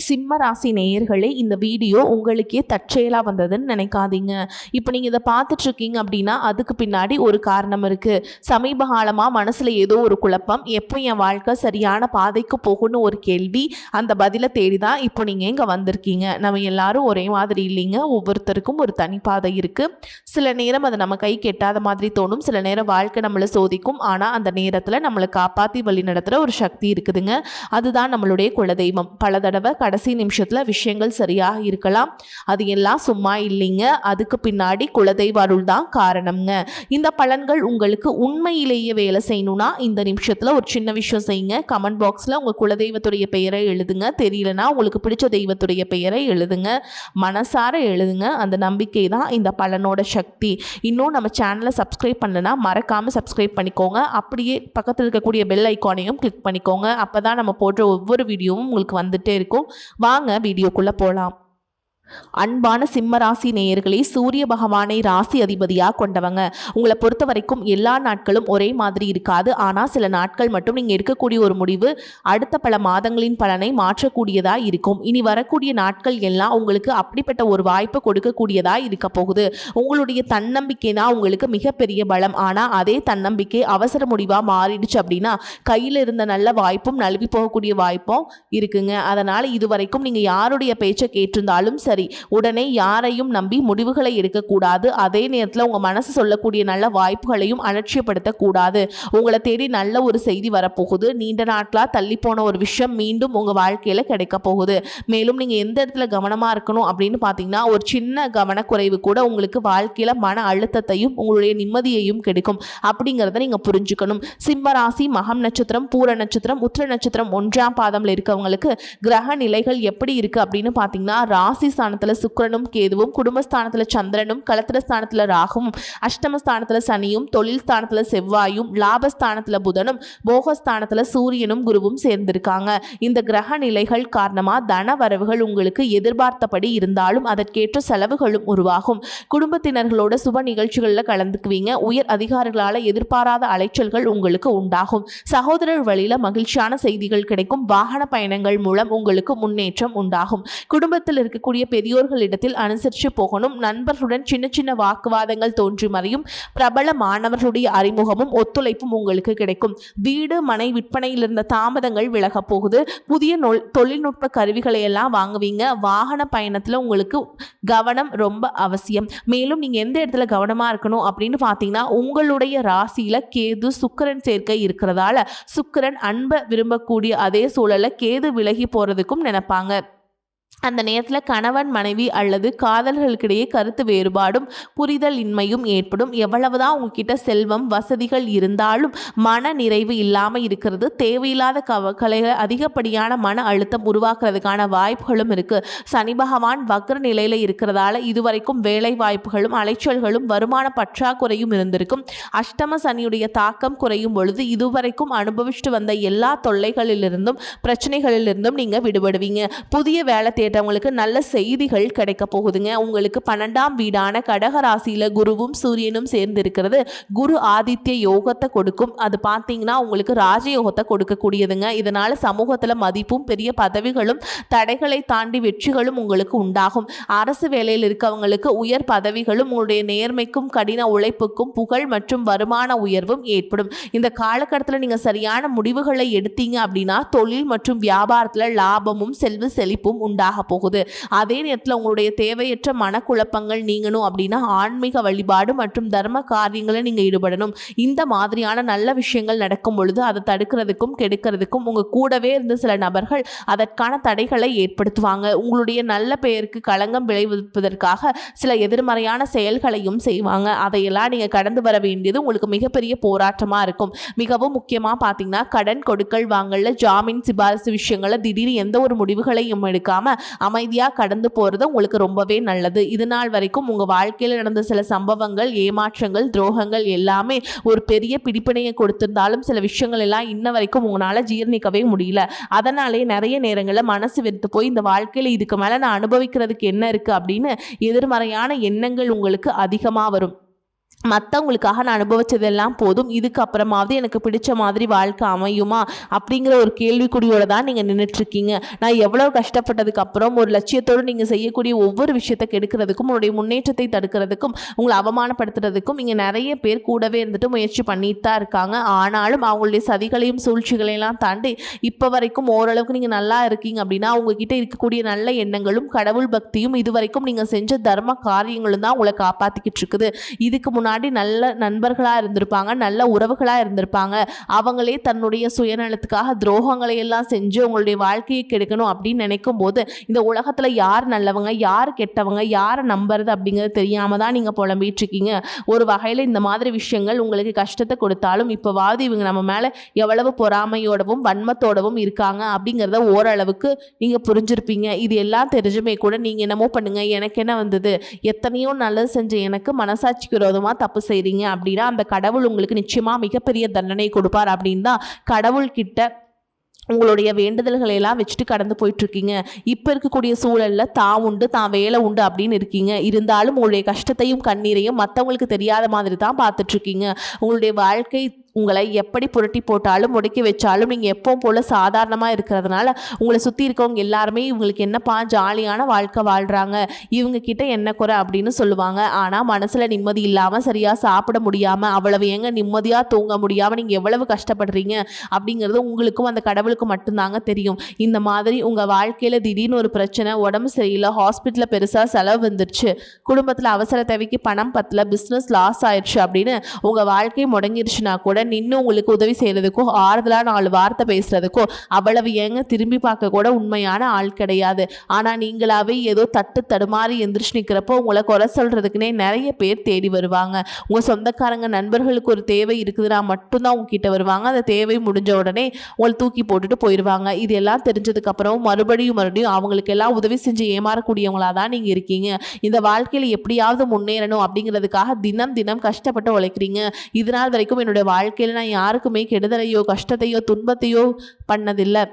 சிம்ம ராசி நேயர்களே, இந்த வீடியோ உங்களுக்கே தற்செயலாக வந்ததுன்னு நினைக்காதீங்க. இப்போ நீங்கள் இதை பார்த்துட்ருக்கீங்க அப்படின்னா அதுக்கு பின்னாடி ஒரு காரணம் இருக்குது. சமீப காலமாக மனசில் ஏதோ ஒரு குழப்பம், எப்போ என் வாழ்க்கை சரியான பாதைக்கு போகணும்னு ஒரு கேள்வி. அந்த பதிலை தேடி தான் இப்போ நீங்கள் இங்கே வந்திருக்கீங்க. நம்ம எல்லாரும் ஒரே மாதிரி இல்லைங்க, ஒவ்வொருத்தருக்கும் ஒரு தனிப்பாதை இருக்குது. சில நேரம் அது நம்ம கை கெட்டாத மாதிரி தோணும், சில நேரம் வாழ்க்கை நம்மளை சோதிக்கும். ஆனால் அந்த நேரத்தில் நம்மளை காப்பாற்றி வழி நடத்துகிற ஒரு சக்தி இருக்குதுங்க. அதுதான் நம்மளுடைய குலதெய்வம். பல தடவை கடைசி நிமிஷத்தில் விஷயங்கள் சரியாக இருக்கலாம், அது எல்லாம் சும்மா இல்லைங்க. அதுக்கு பின்னாடி குலதெய்வ அருள் தான் காரணம்ங்க. இந்த பலன்கள் உங்களுக்கு உண்மையிலேயே வேலை செய்யணும்னா இந்த நிமிஷத்தில் ஒரு சின்ன விஷயம் செய்யுங்க. கமெண்ட் பாக்ஸில் உங்கள் குலதெய்வத்துடைய பெயரை எழுதுங்க. தெரியலனா உங்களுக்கு பிடிச்ச தெய்வத்துடைய பெயரை எழுதுங்க, மனசார எழுதுங்க. அந்த நம்பிக்கை தான் இந்த பலனோட சக்தி. இன்னும் நம்ம சேனலை சப்ஸ்கிரைப் பண்ணலனா மறக்காமல் சப்ஸ்கிரைப் பண்ணிக்கோங்க. அப்படியே பக்கத்தில் இருக்கக்கூடிய பெல் ஐக்கானையும் கிளிக் பண்ணிக்கோங்க. அப்போ தான் நம்ம போடுற ஒவ்வொரு வீடியோவும் உங்களுக்கு வந்துட்டே இருக்கும். வாங்க வீடியோக்குள்ளே போகலாம். அன்பான சிம்ம ராசி நேயர்களே, சூரிய பகவானை ராசி அதிபதியாக கொண்டவங்க. உங்களை பொறுத்த வரைக்கும் எல்லா நாட்களும் ஒரே மாதிரி இருக்காது. ஆனால் சில நாட்கள் மட்டும் நீங்கள் எடுக்கக்கூடிய ஒரு முடிவு அடுத்த பல மாதங்களின் பலனை மாற்றக்கூடியதாக இருக்கும். இனி வரக்கூடிய நாட்கள் எல்லாம் உங்களுக்கு அப்படிப்பட்ட ஒரு வாய்ப்பு கொடுக்கக்கூடியதாக இருக்க போகுது. உங்களுடைய தன்னம்பிக்கை தான் உங்களுக்கு மிகப்பெரிய பலம். ஆனால் அதே தன்னம்பிக்கை அவசர முடிவாக மாறிடுச்சு அப்படின்னா கையில் இருந்த நல்ல வாய்ப்பும் நழுவி போகக்கூடிய வாய்ப்பும் இருக்குங்க. அதனால் இதுவரைக்கும் நீங்கள் யாருடைய பேச்சை கேட்டிருந்தாலும் சரி, உடனே யாரையும் நம்பி முடிவுகளை எடுக்கக்கூடாது. அதே நேரத்தில் உங்கள் மனசு சொல்லக்கூடிய நல்ல வாய்ப்புகளையும் அலட்சியப்படுத்தக்கூடாது. உங்களை தேடி நல்ல ஒரு செய்தி வரப்போகுது. நீண்ட நாட்களாக தள்ளி போன ஒரு விஷயம் மீண்டும் உங்கள் வாழ்க்கையில் கிடைக்க போகுது. மேலும் நீங்கள் எந்த இடத்துல கவனமாக இருக்கணும் அப்படின்னு பார்த்தீங்கன்னா, ஒரு சின்ன கவனக்குறைவு கூட உங்களுக்கு வாழ்க்கையில் மன அழுத்தத்தையும் உங்களுடைய நிம்மதியையும் கிடைக்கும் அப்படிங்கிறத நீங்கள் புரிஞ்சுக்கணும். சிம்ம ராசி மகம் நட்சத்திரம், பூர நட்சத்திரம், உத்திர நட்சத்திரம் 1ஆம் பாதம்ல இருக்கவங்களுக்கு கிரக நிலைகள் எப்படி இருக்குது அப்படின்னு பார்த்தீங்கன்னா, ராசி ஸ்தானத்தில் சுக்கிரனும் கேதுவும், குடும்பஸ்தானத்தில் சந்திரனும், களத்திரஸ்தானத்தில் ராகுவும், அஷ்டமஸ்தானத்தில் சனியும், தொழில் ஸ்தானத்தில் செவ்வாயும், லாபஸ்தானத்தில் புதனும், போகஸ்தானத்தில் சூரியனும் குருவும் சேர்ந்திருக்காங்க. இந்த கிரக நிலைகள் காரணமாக தன வரவுகள் உங்களுக்கு எதிர்பார்த்தபடி இருந்தாலும் அதற்கேற்ற செலவுகளும் உருவாகும். குடும்பத்தினர்களோட சுப நிகழ்ச்சிகளில் கலந்துக்குவீங்க. உயர் அதிகாரிகளால் எதிர்பாராத அலைச்சல்கள் உங்களுக்கு உண்டாகும். சகோதரர் வழியில் மகிழ்ச்சியான செய்திகள் கிடைக்கும். வாகன பயணங்கள் மூலம் உங்களுக்கு முன்னேற்றம் உண்டாகும். குடும்பத்தில் இருக்கக்கூடிய பெரியோர்களிடத்தில் அனுசரித்து போகணும். நண்பர்களுடன் சின்ன சின்ன வாக்குவாதங்கள் தோன்றி மறையும். பிரபல மாணவர்களுடைய அறிமுகமும் ஒத்துழைப்பும் உங்களுக்கு கிடைக்கும். வீடு மனை விற்பனையில் இருந்த தாமதங்கள் விலக போகுது. புதிய தொழில்நுட்ப கருவிகளை எல்லாம் வாங்குவீங்க. வாகன பயணத்தில் உங்களுக்கு கவனம் ரொம்ப அவசியம். மேலும் நீங்கள் எந்த இடத்துல கவனமாக இருக்கணும் அப்படின்னு பார்த்தீங்கன்னா, உங்களுடைய ராசியில் கேது சுக்கிரன் சேர்க்கை இருக்கிறதால சுக்கிரன் அன்பை விரும்பக்கூடிய அதே சூழலில் கேது விலகி போகிறதுக்கும் நினைப்பாங்க. அந்த நேரத்தில் கணவன் மனைவி அல்லது காதல்களுக்கிடையே கருத்து வேறுபாடும் புரிதல் இன்மையும் ஏற்படும். எவ்வளவுதான் உங்ககிட்ட செல்வம் வசதிகள் இருந்தாலும் மன நிறைவு இல்லாமல் இருக்கிறது. தேவையில்லாத கவலைகள் அதிகப்படியான மன அழுத்தம் உருவாக்குறதுக்கான வாய்ப்புகளும் இருக்குது. சனி பகவான் வக்ர நிலையில் இருக்கிறதால இதுவரைக்கும் வேலை வாய்ப்புகளும் அலைச்சல்களும் வருமான பற்றாக்குறையும் இருந்திருக்கும். அஷ்டம சனியுடைய தாக்கம் குறையும் பொழுது இதுவரைக்கும் அனுபவிச்சுட்டு வந்த எல்லா தொல்லைகளிலிருந்தும் பிரச்சனைகளிலிருந்தும் நீங்கள் விடுபடுவீங்க. புதிய வேலை தேட்டவங்களுக்கு நல்ல செய்திகள் கிடைக்க போகுதுங்க. உங்களுக்கு 12ஆம் வீடான கடக ராசியில குருவும் சூரியனும் சேர்ந்து இருக்கிறது. குரு ஆதித்ய யோகத்தை கொடுக்கும். அது பார்த்தீங்கன்னா உங்களுக்கு ராஜயோகத்தை கொடுக்கக்கூடியதுங்க. இதனால சமூகத்தில் மதிப்பும் பெரிய பதவிகளும் தடைகளை தாண்டி வெற்றிகளும் உங்களுக்கு உண்டாகும். அரசு வேலையில் இருக்கவங்களுக்கு உயர் பதவிகளும் உங்களுடைய நேர்மைக்கும் கடின உழைப்புக்கும் புகழ் மற்றும் வருமான உயர்வும் ஏற்படும். இந்த காலகட்டத்தில் நீங்கள் சரியான முடிவுகளை எடுத்தீங்க அப்படின்னா தொழில் மற்றும் வியாபாரத்தில் லாபமும் செல்வ செழிப்பும் உண்டாகும் போகுது. அதே நேரத்தில் உங்களுடைய தேவையற்ற மனக்குழப்பங்கள் நீங்கணும் அப்படின்னா ஆன்மீக வழிபாடு மற்றும் தர்ம காரியங்களை நீங்க ஈடுபடணும். இந்த மாதிரியான நல்ல விஷயங்கள் நடக்கும் பொழுது அதை தடுக்கிறதுக்கும் கெடுக்கிறதுக்கும் உங்க கூடவே இருந்து சில நபர்கள் அதற்கான தடைகளை ஏற்படுத்துவாங்க. உங்களுடைய நல்ல பெயருக்கு களங்கம் விளைவிப்பதற்காக சில எதிர்மறையான செயல்களையும் செய்வாங்க. அதையெல்லாம் நீங்க கடந்து வர வேண்டியது உங்களுக்கு மிகப்பெரிய போராட்டமா இருக்கும். மிகவும் முக்கியமா பாத்தீங்கன்னா, கடன் கொடுக்கல் வாங்கல ஜாமீன் சிபாரிசு விஷயங்களை திடீர் எந்த ஒரு முடிவுகளையும் எடுக்காம அமைதியாக கடந்து போகிறது உங்களுக்கு ரொம்பவே நல்லது. இது நாள் வரைக்கும் உங்கள் வாழ்க்கையில் நடந்த சில சம்பவங்கள், ஏமாற்றங்கள், துரோகங்கள் எல்லாமே ஒரு பெரிய பிடிப்பினையை கொடுத்திருந்தாலும் சில விஷயங்கள் எல்லாம் இன்ன வரைக்கும் உங்களால் ஜீர்ணிக்கவே முடியல. அதனாலே நிறைய நேரங்களில் மனசு வெறுத்து போய் இந்த வாழ்க்கையில் இதுக்கு மேலே நான் அனுபவிக்கிறதுக்கு என்ன இருக்குது அப்படின்னு எதிர்மறையான எண்ணங்கள் உங்களுக்கு அதிகமாக வரும். மற்றவங்களுக்காக நான் அனுபவிச்சதெல்லாம் போதும், இதுக்கப்புறமாவது எனக்கு பிடிச்ச மாதிரி வாழ்க்கை அமையுமா அப்படிங்கிற ஒரு கேள்விக்குறியோட தான் நீங்கள் நின்றுட்டுருக்கீங்க. நான் எவ்வளோ கஷ்டப்பட்டதுக்கு அப்புறம் ஒரு லட்சியத்தோடு நீங்கள் செய்யக்கூடிய ஒவ்வொரு விஷயத்தை கெடுக்கிறதுக்கும், உங்களுடைய முன்னேற்றத்தை தடுக்கிறதுக்கும், உங்களை அவமானப்படுத்துறதுக்கும் இங்கே நிறைய பேர் கூடவே இருந்துட்டு முயற்சி பண்ணிட்டு தான் இருக்காங்க. ஆனாலும் அவங்களுடைய சதிகளையும் சூழ்ச்சிகளையெல்லாம் தாண்டி இப்போ வரைக்கும் ஓரளவுக்கு நீங்கள் நல்லா இருக்கீங்க அப்படின்னா உங்ககிட்ட இருக்கக்கூடிய நல்ல எண்ணங்களும் கடவுள் பக்தியும் இது வரைக்கும் நீங்கள் செஞ்ச தர்ம காரியங்களும் தான் உங்களை காப்பாற்றிக்கிட்டு இருக்குது. இதுக்கு முன்னாடி நல்ல நண்பர்களாக இருந்திருப்பாங்க, நல்ல உறவுகளாக இருந்திருப்பாங்க. அவங்களே தன்னுடைய சுயநலத்துக்காக துரோகங்களை எல்லாம் செஞ்சு உங்களுடைய வாழ்க்கையை கெடுக்கணும் அப்படின்னு நினைக்கும் போது இந்த உலகத்தில் யார் நல்லவங்க யார் கெட்டவங்க யாரை நம்புறது அப்படிங்கிறது தெரியாமல் தான் நீங்கள் புலம்பிட்டு இருக்கீங்க. ஒரு வகையில் இந்த மாதிரி விஷயங்கள் உங்களுக்கு கஷ்டத்தை கொடுத்தாலும் இப்போவாது இவங்க நம்ம மேலே எவ்வளவு பொறாமையோடவும் வன்மத்தோடவும் இருக்காங்க அப்படிங்கிறத ஓரளவுக்கு நீங்கள் புரிஞ்சிருப்பீங்க. இது எல்லாம் தெரிஞ்சுமே கூட நீங்கள் என்னமோ பண்ணுங்க, எனக்கு என்ன வந்தது, எத்தனையோ நல்லது செஞ்ச எனக்கு மனசாட்சிக்கு விரோதமாக தப்பு செய்கிறீங்க அப்படின்னா அந்த கடவுள் உங்களுக்கு நிச்சயமாக மிகப்பெரிய தண்டனை கொடுப்பார் அப்படின்னு தான் கடவுள்கிட்ட உங்களுடைய வேண்டுதல்களை எல்லாம் வச்சுட்டு கடந்து போயிட்டுருக்கீங்க. இப்போ இருக்கக்கூடிய சூழலில் தான் உண்டு தான் வேலை உண்டு அப்படின்னு இருக்கீங்க. இருந்தாலும் உங்களுடைய கஷ்டத்தையும் கண்ணீரையும் மற்றவங்களுக்கு தெரியாத மாதிரி தான் பார்த்துட்ருக்கீங்க. உங்களுடைய வாழ்க்கை உங்களை எப்படி புரட்டி போட்டாலும் முடக்கி வச்சாலும் நீங்கள் எப்பவும் போல் சாதாரணமாக இருக்கிறதுனால உங்களை சுற்றி இருக்கவங்க எல்லாருமே இவங்களுக்கு என்னப்பா ஜாலியான வாழ்க்கை வாழ்கிறாங்க, இவங்கக்கிட்ட என்ன குறை அப்படின்னு சொல்லுவாங்க. ஆனால் மனசில் நிம்மதி இல்லாமல் சரியாக சாப்பிட முடியாமல் அவ்வளவு ஏங்க நிம்மதியாக தூங்க முடியாமல் நீங்கள் எவ்வளவு கஷ்டப்படுறீங்க அப்படிங்கிறது உங்களுக்கும் அந்த கடவுளுக்கும் மட்டும்தாங்க தெரியும். இந்த மாதிரி உங்கள் வாழ்க்கையில் திடீர்னு ஒரு பிரச்சனை, உடம்பு சரியில்லை, ஹாஸ்பிட்டலில் பெருசாக செலவு வந்துருச்சு, குடும்பத்தில் அவசர தேவைக்கு பணம் பத்தல, பிஸ்னஸ் லாஸ் ஆயிடுச்சு அப்படின்னு உங்கள் வாழ்க்கை முடங்கிருச்சுன்னா கூட நின்று உங்களுக்கு உதவி செய்கிறதுக்கோ ஆறுதலாக 4 வார்த்தை பேசுகிறதுக்கோ அவ்வளவு ஏங்க திரும்பி பார்க்க கூட உண்மையான ஆள் கிடையாது. ஆனால் நீங்களாவே ஏதோ தட்டு தடுமாறி எந்திரிச்சு நிற்கிறப்போ உங்களை குறை சொல்கிறதுக்குனே நிறைய பேர் தேடி வருவாங்க. உங்கள் சொந்தக்காரங்க நண்பர்களுக்கு ஒரு தேவை இருக்குதுன்னா மட்டும்தான் உங்ககிட்ட வருவாங்க. அந்த தேவை முடிஞ்ச உடனே உங்களை தூக்கி போட்டுட்டு போயிடுவாங்க. இது எல்லாம் தெரிஞ்சதுக்கப்புறம் மறுபடியும் அவங்களுக்கு எல்லாம் உதவி செஞ்சு ஏமாறக்கூடியவங்களா தான் நீங்கள் இருக்கீங்க. இந்த வாழ்க்கையில் எப்படியாவது முன்னேறணும் அப்படிங்கிறதுக்காக தினம் தினம் கஷ்டப்பட்டு உழைக்கிறீங்க. இதனால் வரைக்கும் என்னுடைய வாழ்க்கையில் நான் யாருக்குமே கெடுதலையோ கஷ்டத்தையோ துன்பத்தையோ பண்ணதில்லை.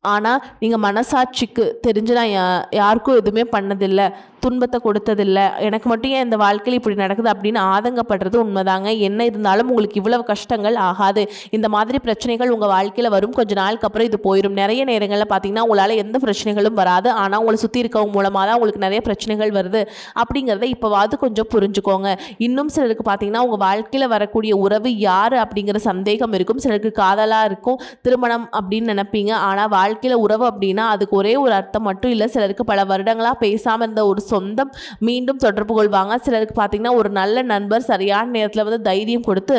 ஆனால் நீங்கள் மனசாட்சிக்கு தெரிஞ்சு நான் யாருக்கும் எதுவுமே பண்ணதில்லை, துன்பத்தை கொடுத்ததில்லை, எனக்கு மட்டும் ஏன் இந்த வாழ்க்கையில் இப்படி நடக்குது அப்படின்னு ஆதங்கப்படுறது உண்மைதாங்க. என்ன இருந்தாலும் உங்களுக்கு இவ்வளவு கஷ்டங்கள் ஆகாது. இந்த மாதிரி பிரச்சனைகள் உங்கள் வாழ்க்கையில் வரும், கொஞ்ச நாளுக்கு அப்புறம் இது போயிடும். நிறைய நேரங்களில் பார்த்தீங்கன்னா உங்களால் எந்த பிரச்சனைகளும் வராது, ஆனால் உங்களை சுற்றி இருக்கவங்க மூலமாக தான் உங்களுக்கு நிறைய பிரச்சனைகள் வருது அப்படிங்கிறத இப்போவாது கொஞ்சம் புரிஞ்சுக்கோங்க. இன்னும் சிலருக்கு பார்த்தீங்கன்னா உங்கள் வாழ்க்கையில் வரக்கூடிய உறவு யார் அப்படிங்கிற சந்தேகம் இருக்கும். சிலருக்கு காதலாக இருக்கும், திருமணம் அப்படின்னு நினைப்பீங்க. ஆனால் வாழ்க்கையில் உறவு அப்படின்னா அதுக்கு ஒரே ஒரு அர்த்தம் மட்டும் இல்லை. சிலருக்கு பல வருடங்களாக பேசாமல் இருந்த ஒரு சொந்தம் மீண்டும் தொடர்பு கொள்வாங்க. சிலருக்கு பார்த்தீங்கன்னா ஒரு நல்ல நண்பர் சரியான நேரத்தில் வந்து தைரியம் கொடுத்து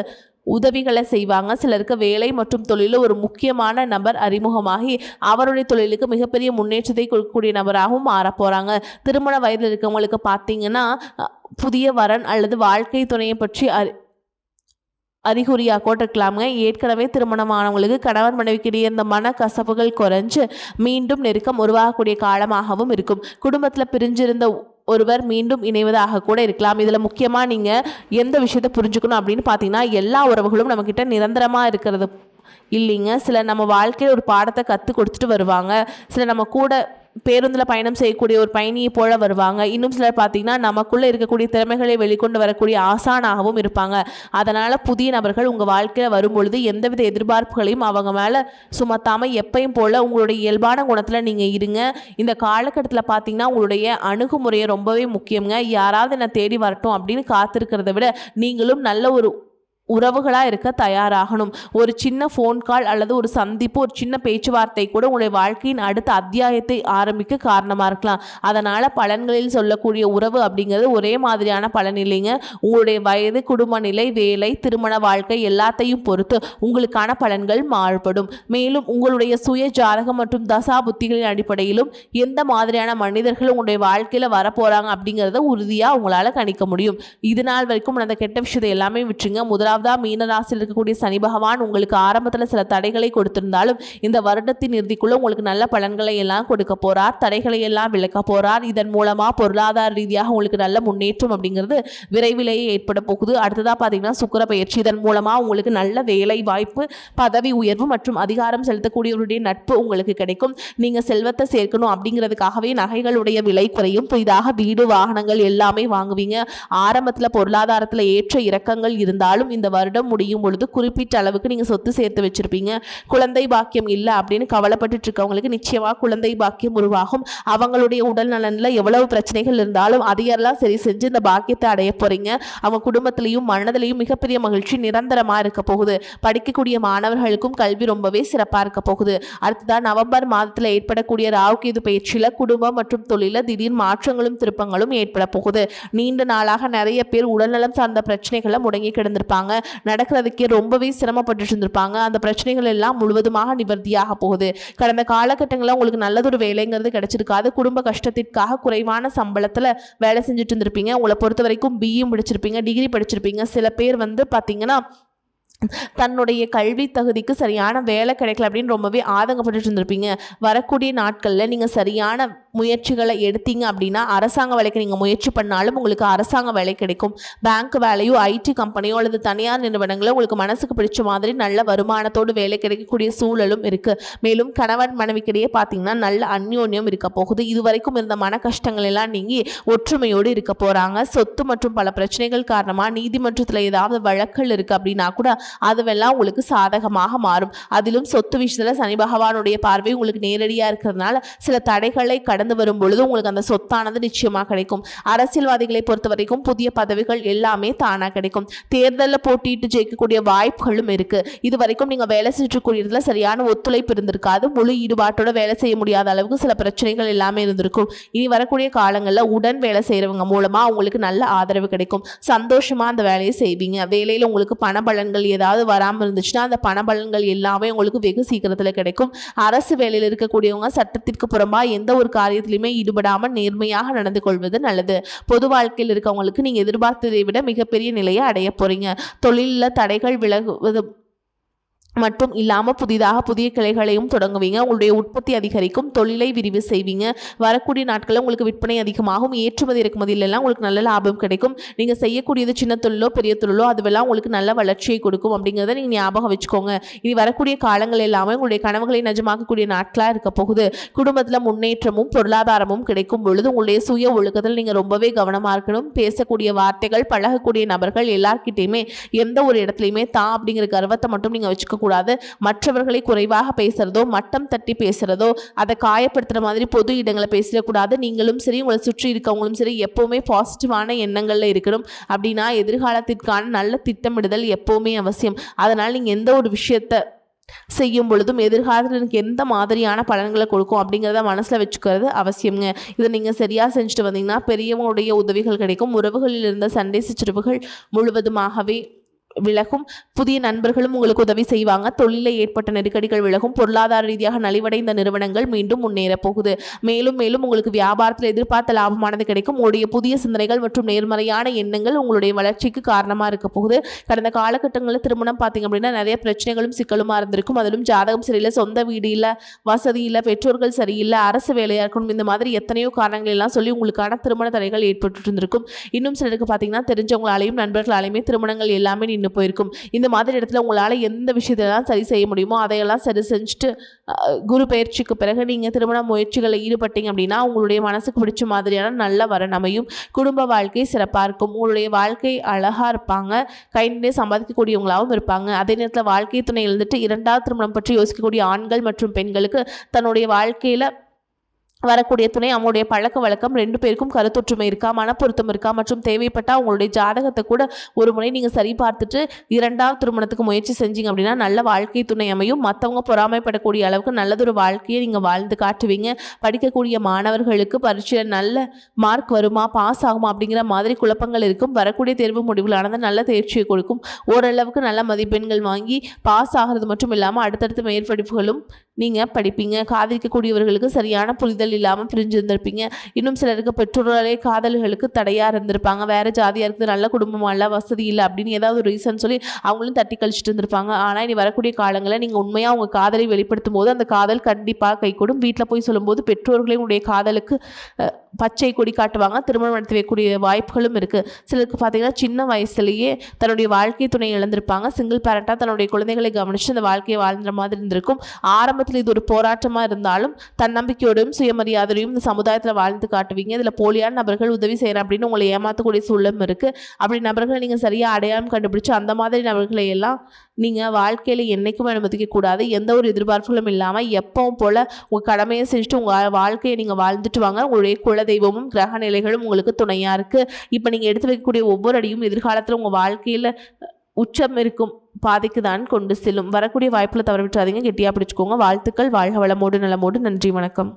உதவிகளை செய்வாங்க. சிலருக்கு வேலை மற்றும் தொழிலில் ஒரு முக்கியமான நபர் அறிமுகமாகி அவருடைய தொழிலுக்கு மிகப்பெரிய முன்னேற்றத்தை கொடுக்கக்கூடிய நபராகவும் மாறப்போகிறாங்க. திருமண வயதில் இருக்கவங்களுக்கு பார்த்தீங்கன்னா புதிய வரன் அல்லது வாழ்க்கை துணையை பற்றி அறிகுறியாக கூட இருக்கலாமுங்க. ஏற்கனவே திருமணமானவங்களுக்கு கணவன் மனைவிக்கிடையே இந்த மன கசப்புகள் குறைஞ்சு மீண்டும் நெருக்கம் உருவாகக்கூடிய காலமாகவும் இருக்கும். குடும்பத்தில் பிரிஞ்சிருந்த ஒருவர் மீண்டும் இணைவதாக கூட இருக்கலாம். இதில் முக்கியமாக நீங்கள் எந்த விஷயத்தை புரிஞ்சுக்கணும் அப்படின்னு பார்த்தீங்கன்னா எல்லா உறவுகளும் நம்மக்கிட்ட நிரந்தரமாக இருக்கிறது இல்லைங்க. சில நம்ம வாழ்க்கையில் ஒரு பாடத்தை கற்றுக் கொடுத்துட்டு வருவாங்க. சில நம்ம கூட பேருந்தில் பயணம் செய்யக்கூடிய ஒரு பயணியை போல வருவாங்க. இன்னும் சிலர் பார்த்திங்கன்னா நமக்குள்ளே இருக்கக்கூடிய திறமைகளை வெளிக்கொண்டு வரக்கூடிய ஆசானாகவும் இருப்பாங்க. அதனால் புதிய நபர்கள் உங்கள் வாழ்க்கையில் வரும்பொழுது எந்தவித எதிர்பார்ப்புகளையும் அவங்க மேலே சுமத்தாமல் எப்பயும் போல் உங்களுடைய இயல்பான குணத்தில் நீங்கள் இருங்க. இந்த காலகட்டத்தில் பார்த்திங்கன்னா உங்களுடைய அணுகுமுறையை ரொம்பவே முக்கியங்க. யாராவது என்னை தேடி வரட்டும் அப்படின்னு காத்திருக்கிறத விட நீங்களும் நல்ல ஒரு உறவுகளாக இருக்க தயாராகணும். ஒரு சின்ன ஃபோன் கால் அல்லது ஒரு சந்திப்பு, ஒரு சின்ன பேச்சுவார்த்தை கூட உங்களுடைய வாழ்க்கையின் அடுத்த அத்தியாயத்தை ஆரம்பிக்க காரணமாக இருக்கலாம். அதனால் பலன்களில் சொல்லக்கூடிய உறவு அப்படிங்கிறது ஒரே மாதிரியான பலன் இல்லைங்க. உங்களுடைய வயது, குடும்ப நிலை, வேலை, திருமண வாழ்க்கை எல்லாத்தையும் பொறுத்து உங்களுக்கான பலன்கள் மாறுபடும். மேலும் உங்களுடைய சுய ஜாதகம் மற்றும் தசா புத்திகளின் அடிப்படையிலும் எந்த மாதிரியான மனிதர்கள் உங்களுடைய வாழ்க்கையில் வரப்போகிறாங்க அப்படிங்கிறத உறுதியாக உங்களால் கணிக்க முடியும். இது நாள் வரைக்கும் அந்த கெட்ட விஷயத்தை எல்லாமே விட்டுருங்க. முதலாவது அதாவது மீனராசியில் இருக்கக்கூடிய சனி பகவான் உங்களுக்கு ஆரம்பத்தில் சில தடைகளை கொடுத்திருந்தாலும் இந்த வருடத்தின் இறுதிக்குள்ள உங்களுக்கு நல்ல பலன்களை எல்லாம் கொடுக்க போறார், தடைகளை எல்லாம் விளக்க போறார். இதன் மூலமா பொருளாதார ரீதியாக உங்களுக்கு நல்ல முன்னேற்றம் அப்படிங்கிறது விரைவிலேயே ஏற்பட போகுது. அடுத்ததா பார்த்தீங்கன்னா சுக்கிர பயிற்சி. இதன் மூலமா உங்களுக்கு நல்ல வேலை வாய்ப்பு, பதவி உயர்வு மற்றும் அதிகாரம் செலுத்தக்கூடியவருடைய நட்பு உங்களுக்கு கிடைக்கும். நீங்க செல்வத்தை சேர்க்கணும் அப்படிங்கிறதுக்காகவே நகைகளுடைய விலை குறையும், புதிதாக வீடு வாகனங்கள் எல்லாமே வாங்குவீங்க. ஆரம்பத்தில் பொருளாதாரத்தில் ஏற்ற இறக்கங்கள் இருந்தாலும் இந்த வருடம் முடியும் பொழுது குறிப்பிட்ட அளவுக்கு நீங்க சொத்து சேர்த்து வச்சிருப்பீங்க. குழந்தை பாக்கியம் இல்லை அப்படின்னு கவலைப்பட்டு இருக்கவங்களுக்கு நிச்சயமா குழந்தை பாக்கியம் உருவாகும். அவங்களுடைய உடல் நலன்ல எவ்வளவு பிரச்சனைகள் இருந்தாலும் அதையெல்லாம் சரி செஞ்சு இந்த பாக்கியத்தை அடைய போறீங்க. அவங்க குடும்பத்திலையும் மனதிலையும் மிகப்பெரிய மகிழ்ச்சி நிரந்தரமா இருக்க போகுது. படிக்கக்கூடிய மாணவர்களுக்கும் கல்வி ரொம்பவே சிறப்பா இருக்க போகுது. அடுத்ததான் நவம்பர் மாதத்துல ஏற்படக்கூடிய ராகுகேது பயிற்சியில குடும்பம் மற்றும் தொழில திடீர் மாற்றங்களும் திருப்பங்களும் ஏற்பட போகுது. நீண்ட நாளாக நிறைய பேர் உடல்நலம் சார்ந்த பிரச்சனைகளை முடங்கி கிடந்திருப்பாங்க, நடக்கிறதுக்கே ரொம்பவே சிரமப்பட்டு இருந்திருப்பாங்க. அந்த பிரச்சனைகள் எல்லாம் முழுவதுமாக நிவர்த்தியாக போகுது. கடந்த காலகட்டங்களில் உங்களுக்கு நல்லதொரு வேலைங்கிறது கிடைச்சிருக்காது. குடும்ப கஷ்டத்திற்காக குறைவான சம்பளத்துல வேலை செஞ்சுட்டு இருந்திருப்பீங்க. உங்களை பொறுத்த வரைக்கும் பிஇ முடிச்சிருப்பீங்க, டிகிரி படிச்சிருப்பீங்க. சில பேர் வந்து பார்த்தீங்கன்னா தன்னுடைய கல்வி தகுதிக்கு சரியான வேலை கிடைக்கல அப்படின்னு ரொம்பவே ஆதங்கப்பட்டு இருந்திருப்பீங்க. வரக்கூடிய நாட்களில் நீங்கள் சரியான முயற்சிகளை எடுத்தீங்க அப்படின்னா அரசாங்க வேலைக்கு நீங்கள் முயற்சி பண்ணாலும் உங்களுக்கு அரசாங்க வேலை கிடைக்கும். பேங்க் வேலையோ, ஐடி கம்பெனியோ அல்லது தனியார் நிறுவனங்களோ உங்களுக்கு மனசுக்கு பிடிச்ச மாதிரி நல்ல வருமானத்தோடு வேலை கிடைக்கக்கூடிய சூழலும் இருக்குது. மேலும் கணவன் மனைவிக்கிடையே பார்த்தீங்கன்னா நல்ல அந்யோன்யம் இருக்க போகுது. இதுவரைக்கும் இருந்த மன கஷ்டங்கள் எல்லாம் நீங்கி ஒற்றுமையோடு இருக்க போகிறாங்க. சொத்து மற்றும் பல பிரச்சனைகள் காரணமாக நீதிமன்றத்தில் ஏதாவது வழக்குகள் இருக்குது அப்படின்னா கூட அதுவெல்லாம் உங்களுக்கு சாதகமாக மாறும். அதிலும் சொத்து விஷயத்துல சனி பகவானுடைய பார்வை உங்களுக்கு நேரடியா இருக்கிறதுனால சில தடைகளை கடந்து வரும் பொழுது உங்களுக்கு அந்த சொத்தானது நிச்சயமா கிடைக்கும். அரசியல்வாதிகளை பொறுத்த வரைக்கும் புதிய பதவிகள் எல்லாமே தானா கிடைக்கும். தேர்தலில் போட்டிட்டு ஜெயிக்கக்கூடிய வாய்ப்புகளும் இருக்கு. இது வரைக்கும் நீங்க வேலை செஞ்சுக்கூடியதுல சரியான ஒத்துழைப்பு இருந்திருக்காது. முழு ஈடுபாட்டோட வேலை செய்ய முடியாத அளவுக்கு சில பிரச்சனைகள் எல்லாமே இருந்திருக்கும். இனி வரக்கூடிய காலங்களில் உடன் வேலை செய்யறவங்க மூலமா உங்களுக்கு நல்ல ஆதரவு கிடைக்கும். சந்தோஷமா அந்த வேலையை செய்வீங்க. வேலையில உங்களுக்கு பண பலன்கள் ஏதாவது வராமல் இருந்துச்சுன்னா அந்த பண பலன்கள் எல்லாமே உங்களுக்கு வெகு சீக்கிரத்தில் கிடைக்கும். அரசு வேலையில் இருக்கக்கூடியவங்க சட்டத்திற்கு புறம்பா எந்த ஒரு காரியத்திலுமே ஈடுபடாமல் நேர்மையாக நடந்து கொள்வது நல்லது. பொது வாழ்க்கையில் இருக்கவங்களுக்கு நீங்க எதிர்பார்த்ததை விட மிகப்பெரிய நிலையை அடைய போறீங்க. தொழிலில் தடைகள் விலகுவது மட்டும் இல்லாமல் புதிதாக புதிய கிளைகளையும் தொடங்குவீங்க. உங்களுடைய உற்பத்தி அதிகரிக்கும், தொழிலை விரிவு செய்வீங்க. வரக்கூடிய நாட்களில் உங்களுக்கு விற்பனை அதிகமாகும். ஏற்றுமதி இறக்குமதியிலெல்லாம் உங்களுக்கு நல்ல லாபம் கிடைக்கும். நீங்கள் செய்யக்கூடியது சின்ன தொழிலோ பெரிய தொழிலோ அதுவெல்லாம் உங்களுக்கு நல்ல வளர்ச்சியை கொடுக்கும் அப்படிங்கிறத நீங்கள் ஞாபகம் வச்சுக்கோங்க. இனி வரக்கூடிய காலங்கள் எல்லாமே உங்களுடைய கனவுகளை நிஜமாக்கக்கூடிய நாட்களாக இருக்க போகுது. குடும்பத்தில் முன்னேற்றமும் பொருளாதாரமும் கிடைக்கும் பொழுது உங்களுடைய சுய ஒழுக்கத்தில் நீங்கள் ரொம்பவே கவனமாக இருக்கணும். பேசக்கூடிய வார்த்தைகள், பழகக்கூடிய நபர்கள் எல்லார்கிட்டையுமே எந்த ஒரு இடத்துலையுமே தான் அப்படிங்கிற கர்வத்தை மட்டும் நீங்கள் வச்சுக்க கூடாது. மற்றவர்களை குறைவாக பேசுறதோ, மட்டம் தட்டி பேசுறதோ, அதை காயப்படுத்துற மாதிரி பொது இடங்களை பேசிடக்கூடாது. நீங்களும் சரி, உங்களை சுற்றி இருக்கவங்களும் சரி எப்பவுமே பாசிட்டிவான எண்ணங்கள்ல இருக்கணும். அப்படின்னா எதிர்காலத்திற்கான நல்ல திட்டமிடுதல் எப்பவுமே அவசியம். அதனால் நீங்க எந்த ஒரு விஷயத்தை செய்யும் பொழுதும் எதிர்காலத்தில் எனக்கு எந்த மாதிரியான பலன்களை கொடுக்கும் அப்படிங்கிறத மனசில் வச்சுக்கிறது அவசியங்க. இதை நீங்கள் சரியாக செஞ்சுட்டு வந்தீங்கன்னா பெரியவங்களுடைய உதவிகள் கிடைக்கும். உறவுகளில் இருந்த சண்டை சச்சரவுகள் முழுவதுமாகவே விலகும். புதிய நண்பர்களும் உங்களுக்கு உதவி செய்வாங்க. தொழிலில் ஏற்பட்ட நெருக்கடிகள் விலகும். பொருளாதார ரீதியாக நலிவடைந்த நிறுவனங்கள் மீண்டும் முன்னேற போகுது. மேலும் மேலும் உங்களுக்கு வியாபாரத்தில் எதிர்பார்த்த லாபமானது கிடைக்கும். உங்களுடைய புதிய சிந்தனைகள் மற்றும் நேர்மறையான எண்ணங்கள் உங்களுடைய வளர்ச்சிக்கு காரணமாக இருக்க போகுது. கடந்த காலகட்டங்களில் திருமணம் பார்த்தீங்க அப்படின்னா நிறைய பிரச்சனைகளும் சிக்கலுமா இருந்திருக்கும். அதிலும் ஜாதகம் சரியில்லை, சொந்த வீடு இல்லை, வசதி இல்லை, பெற்றோர்கள் சரியில்லை, அரசு வேலையாக இருக்கணும், இந்த மாதிரி எத்தனையோ காரணங்கள் எல்லாம் சொல்லி உங்களுக்கான திருமண தடைகள் ஏற்பட்டு இருந்திருக்கும். இன்னும் சிலருக்கு பார்த்தீங்கன்னா தெரிஞ்சவங்களாலையும் நண்பர்களாலையுமே திருமணங்கள் எல்லாமே நின்று போயிருக்கும். இந்த மாதிரி இடத்துல உங்களால் எந்த விஷயத்தெல்லாம் சரி செய்ய முடியுமோ அதையெல்லாம் சரி செஞ்சுட்டு குரு பயிற்சிக்கு பிறகு நீங்கள் திருமண முயற்சிகளில் ஈடுபட்டீங்க அப்படின்னா உங்களுடைய மனசுக்கு பிடிச்ச மாதிரியான நல்ல வரன் அமையும். குடும்ப வாழ்க்கை சிறப்பாக இருக்கும். உங்களுடைய வாழ்க்கை அழகாக இருப்பாங்க. கை நிறைய சம்பாதிக்கக்கூடியவங்களாகவும் இருப்பாங்க. அதே நேரத்தில் வாழ்க்கை துணை எழுந்துட்டு இரண்டாவது திருமணம் பற்றி யோசிக்கக்கூடிய ஆண்கள் மற்றும் பெண்களுக்கு தன்னுடைய வாழ்க்கையில் வரக்கூடிய துணை அவங்களுடைய பழக்க வழக்கம் ரெண்டு பேருக்கும் கருத்தொற்றுமை இருக்கா, மனப்பொருத்தம் இருக்கா மற்றும் தேவைப்பட்டால் அவங்களுடைய ஜாதகத்தை கூட ஒரு முறை நீங்கள் சரி பார்த்துட்டு இரண்டாவது திருமணத்துக்கு முயற்சி செஞ்சீங்க அப்படின்னா நல்ல வாழ்க்கை துணை அமையும். மற்றவங்க பொறாமைப்படக்கூடிய அளவுக்கு நல்லதொரு வாழ்க்கையை நீங்கள் வாழ்ந்து காட்டுவீங்க. படிக்கக்கூடிய மாணவர்களுக்கு பரீட்சையில் நல்ல மார்க் வருமா, பாஸ் ஆகுமா அப்படிங்கிற மாதிரி குழப்பங்கள் இருக்கும். வரக்கூடிய தேர்வு முடிவுகளானது நல்ல தேர்ச்சியை கொடுக்கும். ஓரளவுக்கு நல்ல மதிப்பெண்கள் வாங்கி பாஸ் ஆகிறது மட்டும் இல்லாமல் அடுத்தடுத்த மேற்படிப்புகளும் நீங்கள் படிப்பீங்க. காதலிக்கக்கூடியவர்களுக்கு சரியான புரிதல் இல்லாமல் பிரிஞ்சிருந்திருப்பீங்க. இன்னும் சிலருக்கு பெற்றோர்களே காதல்களுக்கு தடையாக இருந்திருப்பாங்க. வேறு ஜாதியாக இருக்குது, நல்ல குடும்பமாக இல்லை, வசதி இல்லை அப்படின்னு ஏதாவது ஒரு ரீசன் சொல்லி அவங்களும் தட்டி கழிச்சிட்டு இருந்திருப்பாங்க. ஆனால் இனி வரக்கூடிய காலங்களில் நீங்கள் உண்மையாக உங்கள் காதலை வெளிப்படுத்தும் போது அந்த காதல் கண்டிப்பாக கைகூடும். வீட்டில் போய் சொல்லும்போது பெற்றோர்களே உங்களுடைய காதலுக்கு பச்சை கொடி காட்டுவாங்க. திருமணம் நடத்தி வைக்கக்கூடிய வாய்ப்புகளும் இருக்குது. சிலருக்கு பார்த்தீங்கன்னா சின்ன வயசுலேயே தன்னுடைய வாழ்க்கை துணை இழந்திருப்பாங்க. சிங்கிள் பேரண்ட்டாக தன்னுடைய குழந்தைகளை கவனித்து அந்த வாழ்க்கையை வாழ்ந்த மாதிரி இருந்திருக்கும். ஆரம்பத்தில் இது ஒரு போராட்டமாக இருந்தாலும் தன்னம்பிக்கையோடும் சுயமரியாதையும் இந்த சமுதாயத்தில் வாழ்ந்து காட்டுவீங்க. இதில் போலியான நபர்கள் உதவி செய்கிறேன் அப்படின்னு உங்களை ஏமாற்றக்கூடிய சூழலும் இருக்குது. அப்படி நபர்களை நீங்கள் சரியாக அடையாளம் கண்டுபிடிச்சு அந்த மாதிரி நபர்களை எல்லாம் நீங்கள் வாழ்க்கையில் என்றைக்கும் அனுமதிக்கக்கூடாது. எந்த ஒரு எதிர்பார்ப்புகளும் இல்லாமல் எப்பவும் போல் உங்கள் கடமையை செஞ்சுட்டு உங்கள் வாழ்க்கையை நீங்கள் வாழ்ந்துட்டு வாங்க. உங்களுடைய குலதெய்வமும் கிரக நிலைகளும் உங்களுக்கு துணையாக இருக்குது. இப்போ நீங்கள் எடுத்து வைக்கக்கூடிய ஒவ்வொரு அடியும் எதிர்காலத்தில் உங்கள் வாழ்க்கையில் உச்சம் இருக்கும் பாதைக்கு தான் கொண்டு செல்லும். வரக்கூடிய வாய்ப்பில் தவற விட்டுறாதீங்க. கெட்டியாக பிடிச்சிக்கோங்க. வாழ்த்துக்கள். வாழ்க வளமோடு நலமோடு. நன்றி, வணக்கம்.